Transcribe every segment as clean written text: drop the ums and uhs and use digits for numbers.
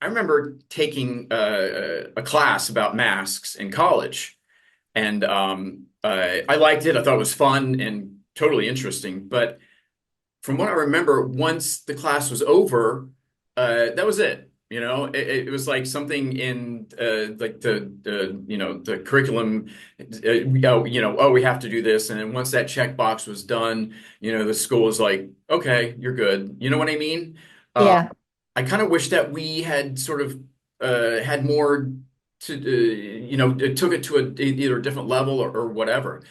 I remember taking a class about masks in college, and I liked it. I thought it was fun and totally interesting. But from what I remember, once the class was over, that was it. It was like something in like the curriculum. Oh, we have to do this, and then once that checkbox was done, the school was like, okay, you're good. You know what I mean? Uh, Yeah. I kind of wish that we had sort of had more to, it took it to either a different level or whatever.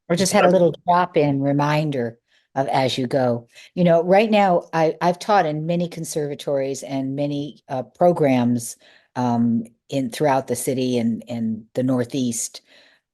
Or just had a little drop-in reminder of as you go. Right now I've taught in many conservatories and many programs in throughout the city and the Northeast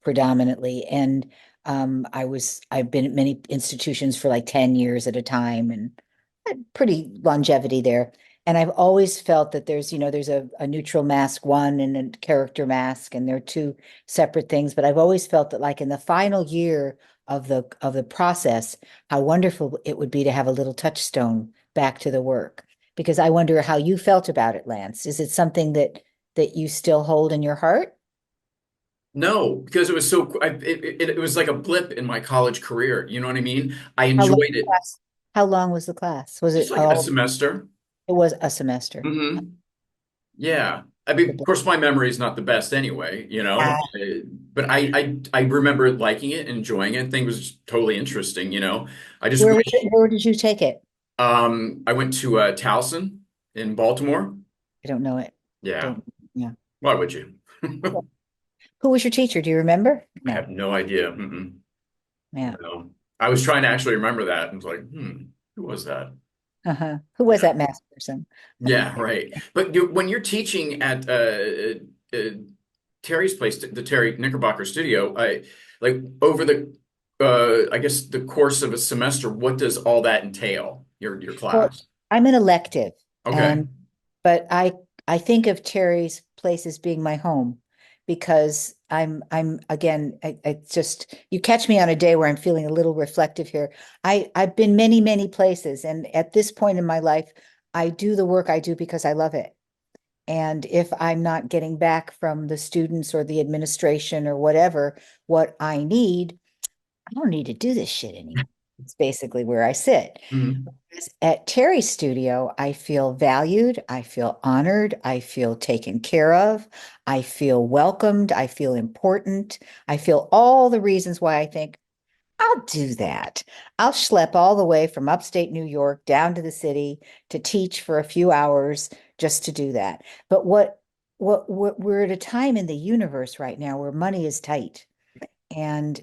predominantly. And I've been at many institutions for like 10 years at a time and had pretty longevity there. And I've always felt that there's a neutral mask one and a character mask, and they're two separate things. But I've always felt that like in the final year of the process, how wonderful it would be to have a little touchstone back to the work. Because I wonder how you felt about it, Lance. Is it something that you still hold in your heart? No, because it was it was like a blip in my college career. You know what I mean? I How long enjoyed it. class? How long was the class? Was Just it like a all? semester. It was a semester. Yeah. I mean, of course, my memory is not the best anyway, Ah, but I remember liking it, enjoying it. I think it was totally interesting, I just wish, where did you take it? I went to Towson in Baltimore. I don't know it. Yeah. Don't, yeah. Why would you? Who was your teacher? Do you remember? I No. have no idea. Mm-mm. Yeah. No. I was trying to actually remember that and was like, who was that? Uh-huh. Who was Yeah. that math person? Yeah, right. But when you're teaching at uh, Terry's place, the Terry Knickerbocker Studio, I like over the I guess the course of a semester, what does all that entail? Your Well, class. I'm an elective, Okay. and but I think of Terry's place as being my home because I'm again I just you catch me on a day where I'm feeling a little reflective here. I've been many places, and at this point in my life, I do the work I do because I love it. And if I'm not getting back from the students or the administration or whatever what I need, I don't need to do this shit anymore. It's basically where I sit. Mhm. At Terry's studio, I feel valued, I feel honored, I feel taken care of, I feel welcomed, I feel important, I feel all the reasons why I think I'll do that. I'll schlep all the way from upstate New York down to the city to teach for a few hours just to do that. But what we're at a time in the universe right now where money is tight, and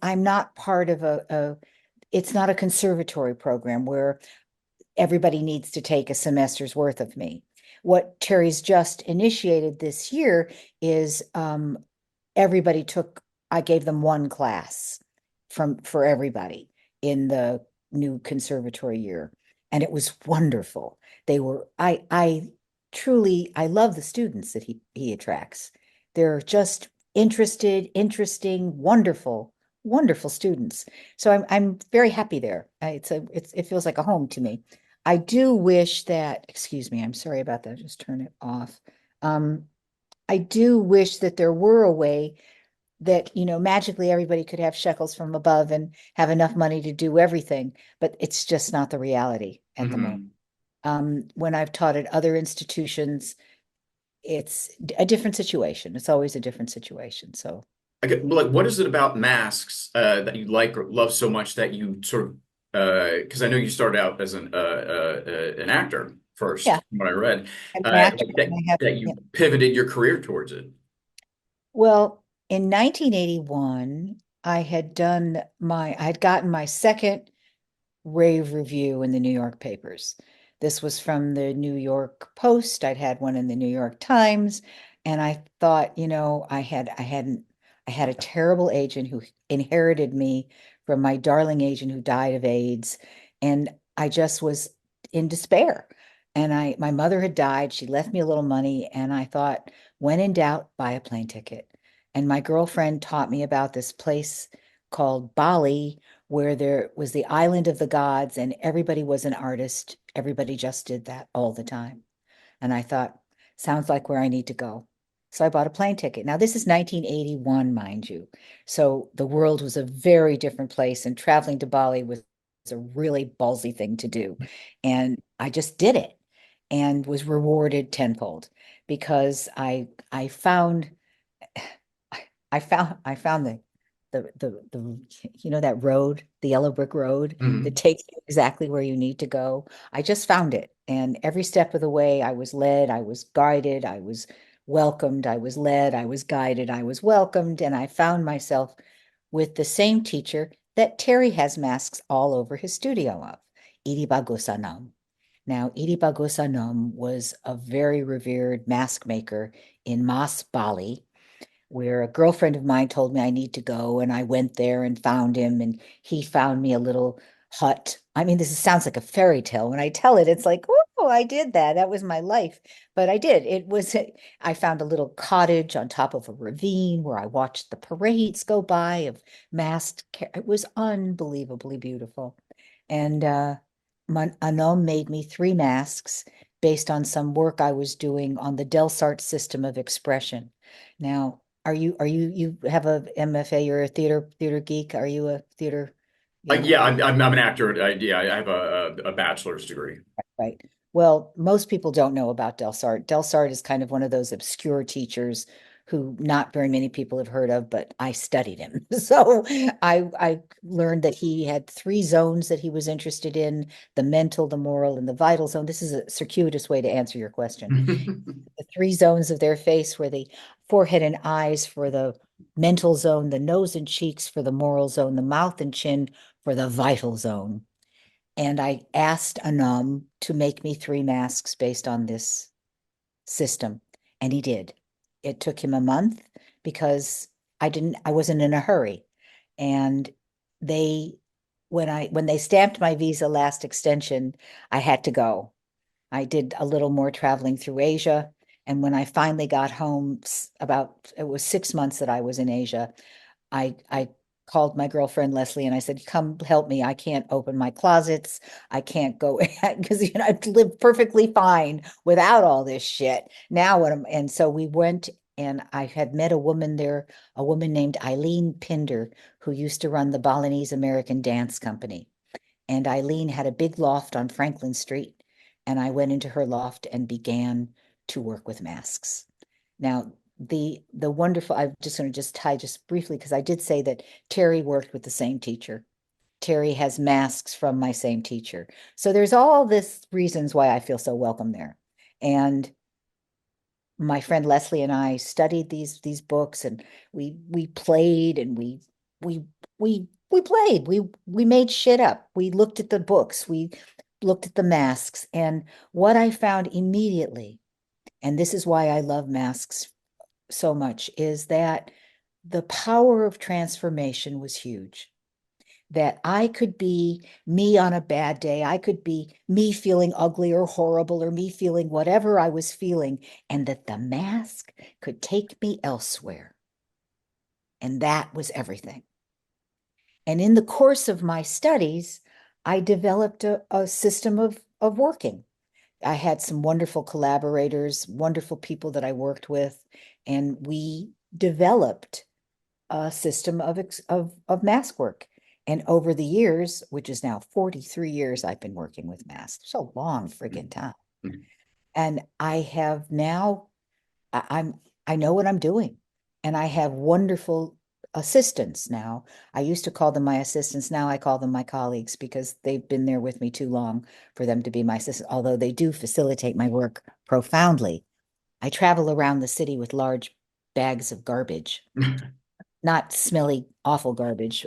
I'm not part of it's not a conservatory program where everybody needs to take a semester's worth of me. What Terry's just initiated this year is everybody took, I gave them one class for everybody in the new conservatory year. And it was wonderful. I truly, I love the students that he attracts. They're just interesting, wonderful students. So I'm very happy there. It feels like a home to me. I do wish that, excuse me, I'm sorry about that. Just turn it off. Um, I do wish that there were a way that, magically everybody could have shekels from above and have enough money to do everything, but it's just not the reality at the moment. Mhm. When I've taught at other institutions, it's a different situation. It's always a different situation. So, Like, what is it about masks that you like or love so much that you sort of because I know you started out as an actor first, yeah, from what I read, I'm an actor that and I have, that yeah. you pivoted your career towards it. Well, in 1981, I had gotten my second rave review in the New York papers. This was from the New York Post. I'd had one in the New York Times, and I thought, I had a terrible agent who inherited me from my darling agent who died of AIDS, and I just was in despair. And my mother had died. She left me a little money, and I thought, when in doubt, buy a plane ticket. And my girlfriend taught me about this place called Bali, where there was the island of the gods and everybody was an artist. Everybody just did that all the time. And I thought, Sounds like where I need to go. So I bought a plane ticket. Now, this is 1981, mind you. So the world was a very different place, and traveling to Bali was a really ballsy thing to do. And I just did it and was rewarded tenfold because I found I found the you know that road, the yellow brick road that Mhm. takes you exactly where you need to go. I just found it. And every step of the way I was led, I was guided, I was welcomed, I was led, I was guided, I was welcomed, and I found myself with the same teacher that Terry has masks all over his studio of, Iribagosanam. Now, Iribagosanam was a very revered mask maker in Mas, Bali, where a girlfriend of mine told me I need to go, and I went there and found him, and he found me a little hut. I mean, sounds like a fairy tale. When I tell it, it's like, oh, I did that. That was my life. But I did. I found a little cottage on top of a ravine where I watched the parades go by of It was unbelievably beautiful. And Anom made me three masks based on some work I was doing on the Delsart system of expression. Now, you have a MFA, you're a theater geek? Are you a theater, Yeah, I'm an actor. Yeah, I have a bachelor's degree. right? Well, most people don't know about Delsart. Delsart is kind of one of those obscure teachers who not very many people have heard of, but I studied him. So I learned that he had three zones that he was interested in, the mental, the moral, and the vital zone. This is a circuitous way to answer your question. The three zones of their face were the forehead and eyes for the mental zone, the nose and cheeks for the moral zone, the mouth and chin for the vital zone. And I asked Anam to make me three masks based on this system, and he did. It took him a month because I wasn't in a hurry. And they, when they stamped my visa last extension, I had to go. I did a little more traveling through Asia. And when I finally got home, it was 6 months that I was in Asia, I called my girlfriend Leslie and I said, "Come help me. I can't open my closets. I can't go because I've lived perfectly fine without all this shit. Now what am and so we went and I had met a woman there, a woman named Eileen Pinder, who used to run the Balinese American Dance Company. And Eileen had a big loft on Franklin Street, and I went into her loft and began to work with masks. Now, the wonderful, I'm just going to just tie just briefly because I did say that Terry worked with the same teacher. Terry has masks from my same teacher. So there's all this reasons why I feel so welcome there. And my friend Leslie and I studied these books, and we played, and we we played. We made shit up. We looked at the books. We looked at the masks, and what I found immediately, and this is why I love masks so much, is that the power of transformation was huge. That I could be me on a bad day. I could be me feeling ugly or horrible or me feeling whatever I was feeling, and that the mask could take me elsewhere. And that was everything. And in the course of my studies, I developed a system of working. I had some wonderful collaborators, wonderful people that I worked with, and we developed a system of mask work. And over the years, which is now 43 years, I've been working with masks. It's a long friggin' time. And I have now, I'm, I know what I'm doing. And I have wonderful assistants now. I used to call them my assistants. Now I call them my colleagues because they've been there with me too long for them to be my assistant, although they do facilitate my work profoundly. I travel around the city with large bags of garbage, not smelly, awful garbage.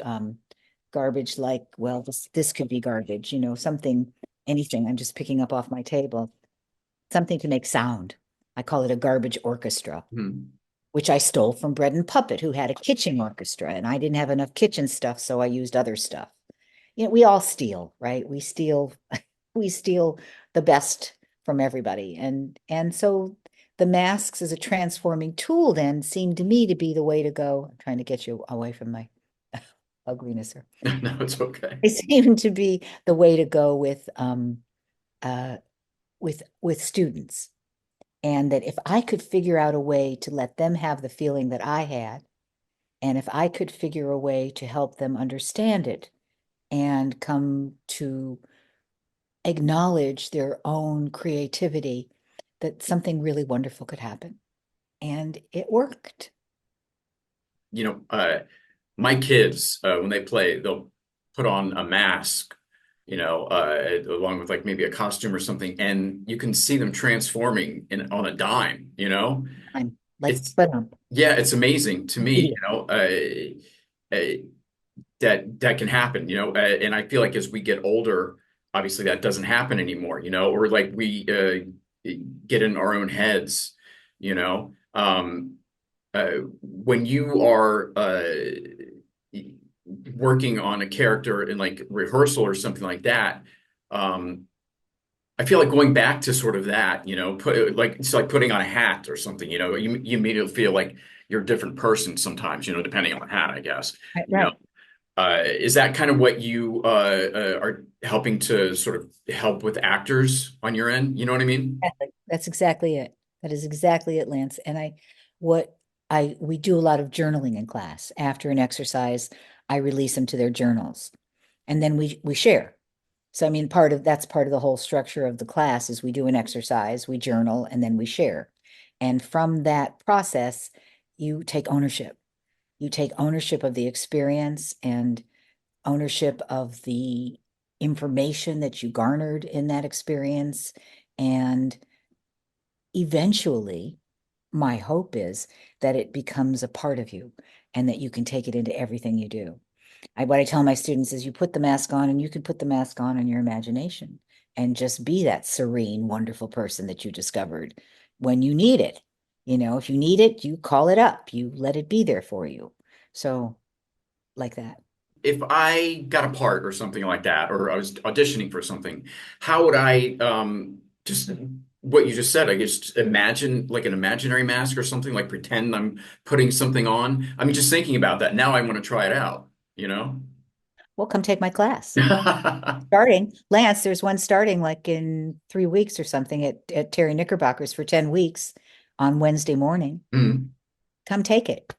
Garbage like, well, this could be garbage, something, anything. I'm just picking up off my table, something to make sound. I call it a garbage orchestra, Mhm. which I stole from Bread and Puppet, who had a kitchen orchestra, and I didn't have enough kitchen stuff, so I used other stuff. We all steal, right? We steal, we steal the best from everybody, and so the masks as a transforming tool then seemed to me to be the way to go. I'm trying to get you away from my ugliness here. No, it's okay. It seemed to be the way to go uh with students. And that if I could figure out a way to let them have the feeling that I had, and if I could figure a way to help them understand it and come to acknowledge their own creativity, that something really wonderful could happen. And it worked. You know, my kids, when they play, they'll put on a mask, along with like maybe a costume or something, and you can see them transforming in on a dime, you know? I'm like, It's but Yeah, it's amazing to me, uh, that can happen, and I feel like as we get older, obviously that doesn't happen anymore, or like we get in our own heads, you know. When you are working on a character in like rehearsal or something like that, um, I feel like going back to sort of that, it's like putting on a hat or something, you immediately feel like you're a different person sometimes, depending on the hat, I guess. right, You know, right. is that kind of what you are helping to sort of help with actors on your end? You know what I mean? Exactly. That's exactly it. That is exactly it, Lance. And what we do a lot of journaling in class. After an exercise, I release them to their journals, and then we share. So, I mean, that's part of the whole structure of the class is we do an exercise, we journal, and then we share. And from that process, you take ownership. You take ownership of the experience and ownership of the information that you garnered in that experience. And eventually, my hope is that it becomes a part of you and that you can take it into everything you do. What I tell my students is you put the mask on and you can put the mask on in your imagination and just be that serene, wonderful person that you discovered when you need it. If you need it, you call it up, you let it be there for you. So, like that. If I got a part or something like that, or I was auditioning for something, how would I just what you just said, I guess just imagine like an imaginary mask or something, like pretend I'm putting something on. I mean, just thinking about that, now I want to try it out, you know? Well, come take my class. Lance, there's one starting like in 3 weeks or something at Terry Knickerbockers for 10 weeks on Wednesday morning. Mm. Come take it.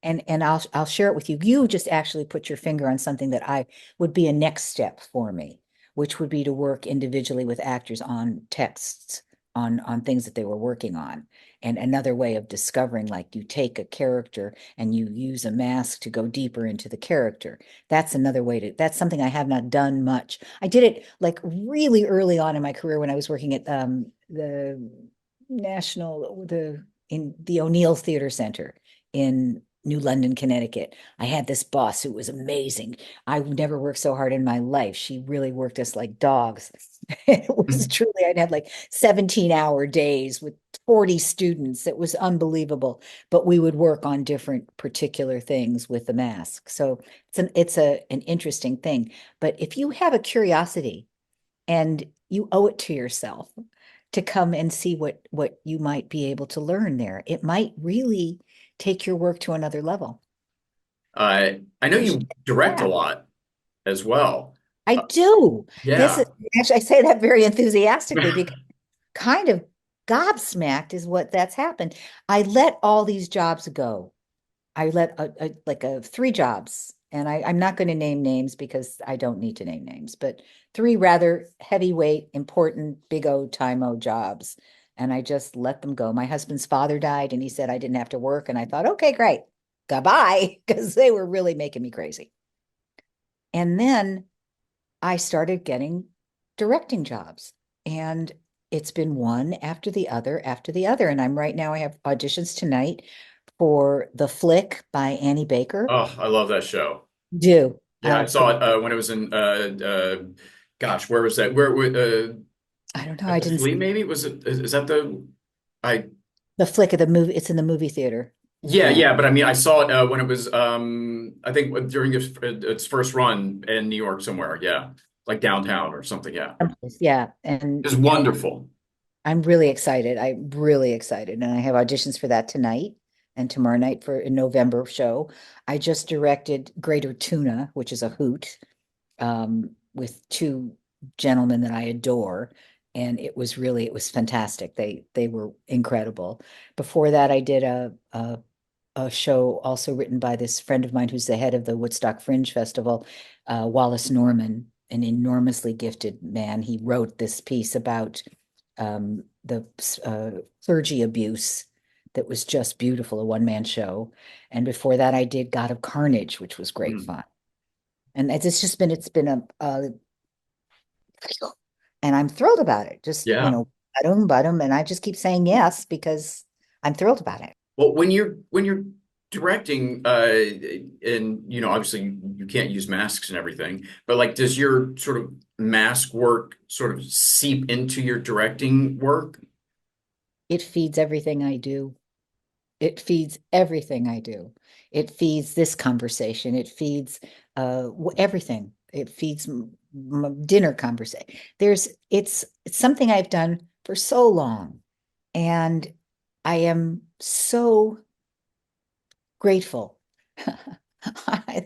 And I'll share it with you. You just actually put your finger on something that I would be a next step for me, which would be to work individually with actors on texts, on things that they were working on. And another way of discovering, like you take a character and you use a mask to go deeper into the character. That's another way that's something I have not done much. I did it like really early on in my career when I was working at the national, the in the O'Neill Theater Center in New London, Connecticut. I had this boss who was amazing. I never worked so hard in my life. She really worked us like dogs. It was truly, I'd had like 17-hour days with 40 students. It was unbelievable. But we would work on different particular things with the mask. So it's an interesting thing. But if you have a curiosity and you owe it to yourself to come and see what you might be able to learn there, it might really take your work to another level. I know You should you check it direct a out. lot as well. I Uh, do. This is yeah. actually I say that very enthusiastically because kind of gobsmacked is what that's happened. I let all these jobs go. I let like 3 jobs, and I'm not going to name names because I don't need to name names, but 3 rather heavyweight, important, big O time O jobs. And I just let them go. My husband's father died, and he said I didn't have to work. And I thought, okay, great. Goodbye, because they were really making me crazy. And then I started getting directing jobs. And it's been one after the other after the other. And right now, I have auditions tonight for The Flick by Annie Baker. Oh, I love that show. Do Yeah, I saw it when it was in gosh, where was that? I don't know. At I the didn't see Flea, maybe? Is that the I The Flick of the movie. It's in the movie theater. Yeah, Yeah. yeah, but I mean I saw it when it was I think during its first run in New York somewhere, yeah. Like downtown or something, yeah. Yeah. It's And wonderful. I'm really excited. I'm really excited. And I have auditions for that tonight and tomorrow night for a November show. I just directed Greater Tuna, which is a hoot, with 2 gentlemen that I adore. and it was fantastic. They were incredible. Before that, I did a show also written by this friend of mine who's the head of the Woodstock Fringe Festival, Wallace Norman, an enormously gifted man. He wrote this piece about the clergy abuse that was just beautiful, a one-man show. And before that, I did God of Carnage, which was great Mm. fun. And it's been and I'm thrilled about it. Just, Yeah. but and I just keep saying yes because I'm thrilled about it. Well, when you're directing, and obviously you can't use masks and everything, but like, does your sort of mask work sort of seep into your directing work? It feeds everything I do. It feeds everything I do. It feeds this conversation. It feeds everything. It feeds dinner conversation. It's something I've done for so long, and I am so grateful.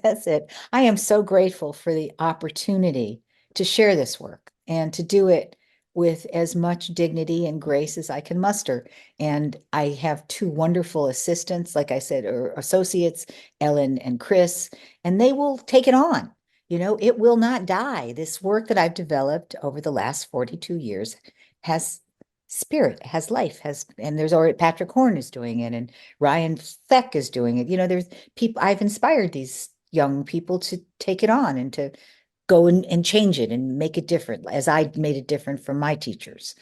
That's it. I am so grateful for the opportunity to share this work and to do it with as much dignity and grace as I can muster. And I have two wonderful assistants, like I said, or associates, Ellen and Chris, and they will take it on. It will not die. This work that I've developed over the last 42 years has spirit, has life, and there's already Patrick Horn is doing it, and Ryan Feck is doing it. There's people, I've inspired these young people to take it on and to go and change it and make it different as I made it different from my teachers.